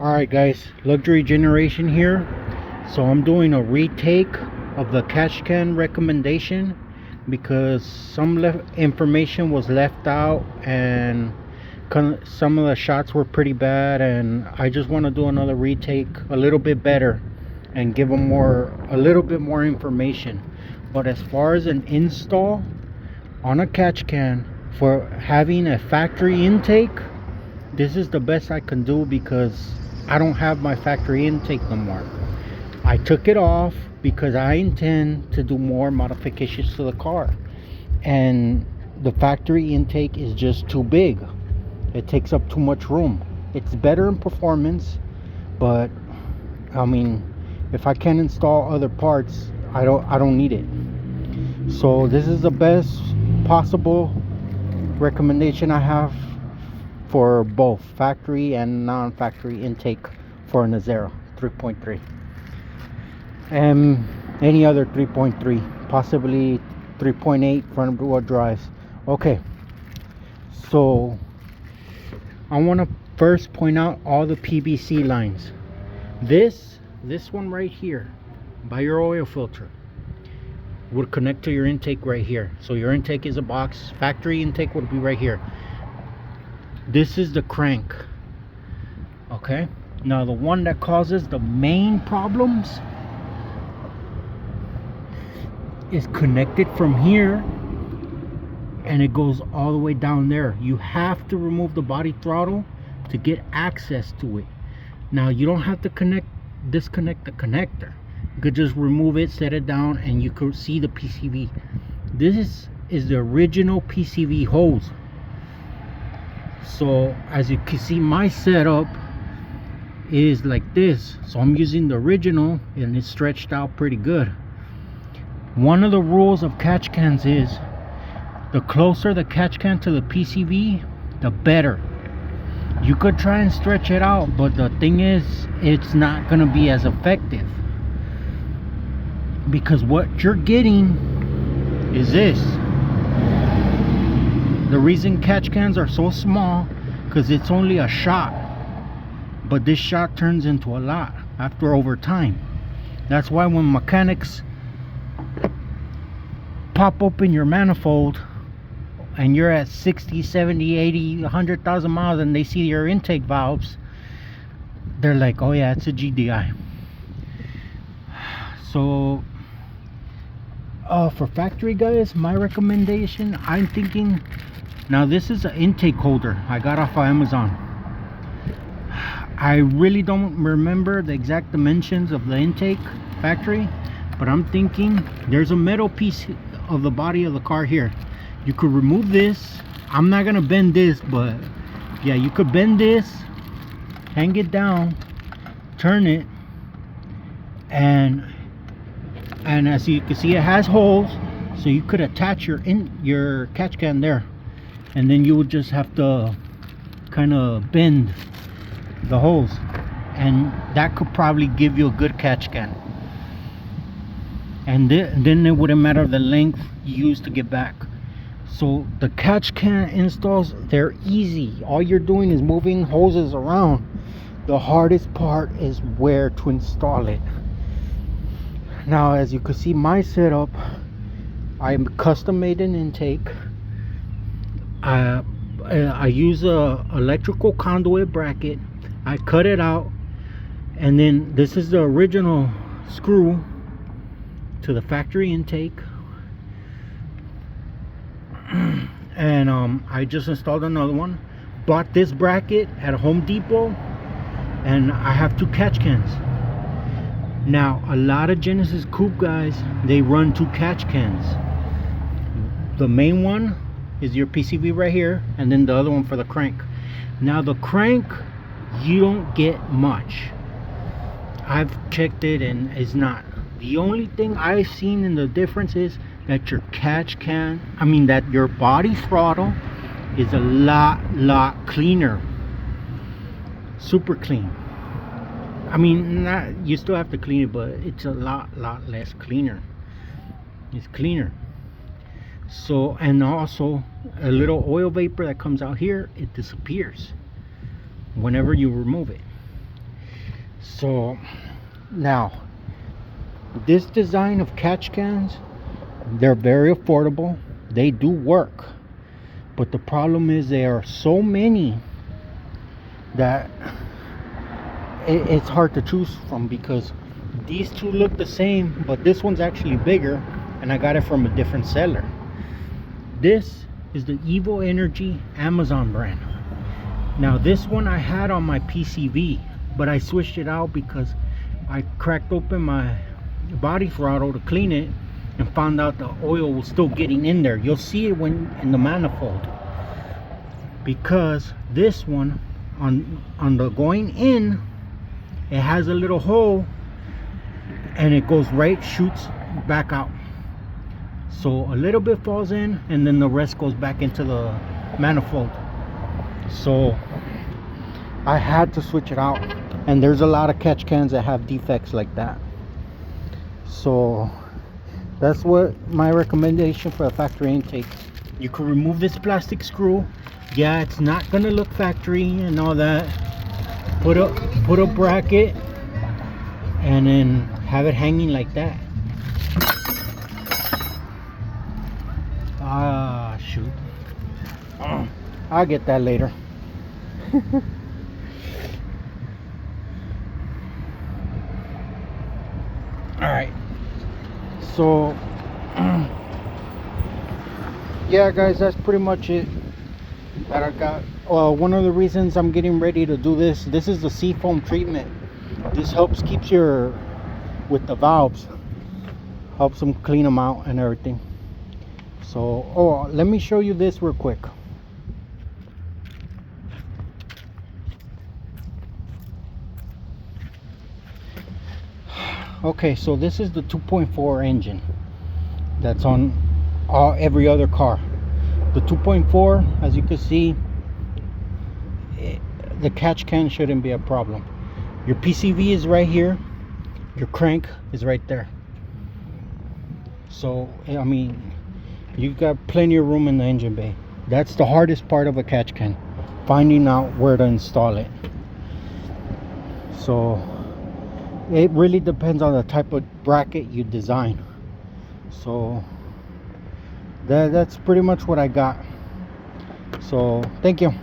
Alright guys, luxury generation here. So I'm doing a retake of the catch can recommendation because some information was left out and some of the shots were pretty bad, and I just want to do another retake a little bit better and give them a little bit more information. But as far as an install on a catch can for having a factory intake, this is the best I can do because I don't have my factory intake no more. I took it off because I intend to do more modifications to the car, and the factory intake is just too big. It takes up too much room. It's better in performance, but I mean, if I can install other parts, I don't need it. So this is the best possible recommendation I have for both factory and non-factory intake for an Azera 3.3 and any other 3.3, possibly 3.8 front wheel drives. Okay, so I want to first point out all the PVC lines. This one right here by your oil filter would connect to your intake right here. So your intake is a box, factory intake would be right here. This is the crank. Okay, now the one that causes the main problems is connected from here and it goes all the way down there. You have to remove the body throttle to get access to it. Now you don't have to disconnect the connector. You could just remove it, set it down, and you could see the PCV. This is the original PCV hose. So as you can see, my setup is like this. So I'm using the original and it's stretched out pretty good. One of the rules of catch cans is the closer the catch can to the PCV, the better. You could try and stretch it out, but the thing is, it's not going to be as effective, because what you're getting is this. The reason catch cans are so small because it's only a shot, but this shot turns into a lot after over time. That's why when mechanics pop open your manifold and you're at 60, 70, 80, 100,000 miles and they see your intake valves, they're like, oh yeah, it's a GDI. So for factory guys, my recommendation, I'm thinking, now this is an intake holder I got off of Amazon. I really don't remember the exact dimensions of the intake factory, but I'm thinking there's a metal piece of the body of the car here. You could remove this. I'm not gonna bend this, but yeah, you could bend this, hang it down, turn it, and as you can see, it has holes, so you could attach your catch can there, and then you would just have to kind of bend the holes, and that could probably give you a good catch can. And then it wouldn't matter the length you use to get back. So the catch can installs, they're easy. All you're doing is moving hoses around. The hardest part is where to install it. Now as you can see, my setup, I custom made an intake. I use a electrical conduit bracket. I cut it out, and then this is the original screw to the factory intake, and I just installed another one. Bought this bracket at Home Depot, and I have two catch cans. Now a lot of Genesis coupe guys, they run two catch cans. The main one is your PCV right here, and then the other one for the crank. Now the crank, you don't get much. I've checked it and it's not. The only thing I've seen in the difference is that your catch can, that your body throttle is a lot cleaner. Super clean. You still have to clean it, but it's a lot less cleaner. It's cleaner. So, and also a little oil vapor that comes out here, it disappears whenever you remove it. So now, this design of catch cans, they're very affordable, they do work, but the problem is there are so many that it's hard to choose from, because these two look the same, but this one's actually bigger, and I got it from a different seller. This is the Evo Energy Amazon brand. Now this one I had on my PCV, but I switched it out because I cracked open my body throttle to clean it and found out the oil was still getting in there. You'll see it when in the manifold, because this one on the going in, it has a little hole and it goes right, shoots back out. So a little bit falls in and then the rest goes back into the manifold. So I had to switch it out, and there's a lot of catch cans that have defects like that. So that's what my recommendation for a factory intake. You could remove this plastic screw. Yeah, it's not gonna look factory and all that. Put a bracket and then have it hanging like that. Ah, shoot. I'll get that later. Alright, so yeah guys, that's pretty much it that I got. One of the reasons I'm getting ready to do this is the seafoam treatment. This helps keeps your, with the valves, helps them clean them out and everything. So let me show you this real quick. Okay, so this is the 2.4 engine that's on every other car. The 2.4, as you can see, the catch can shouldn't be a problem. Your PCV is right here, your crank is right there. So I mean, you've got plenty of room in the engine bay. That's the hardest part of a catch can, finding out where to install it. So it really depends on the type of bracket you design. So that's pretty much what I got. So thank you.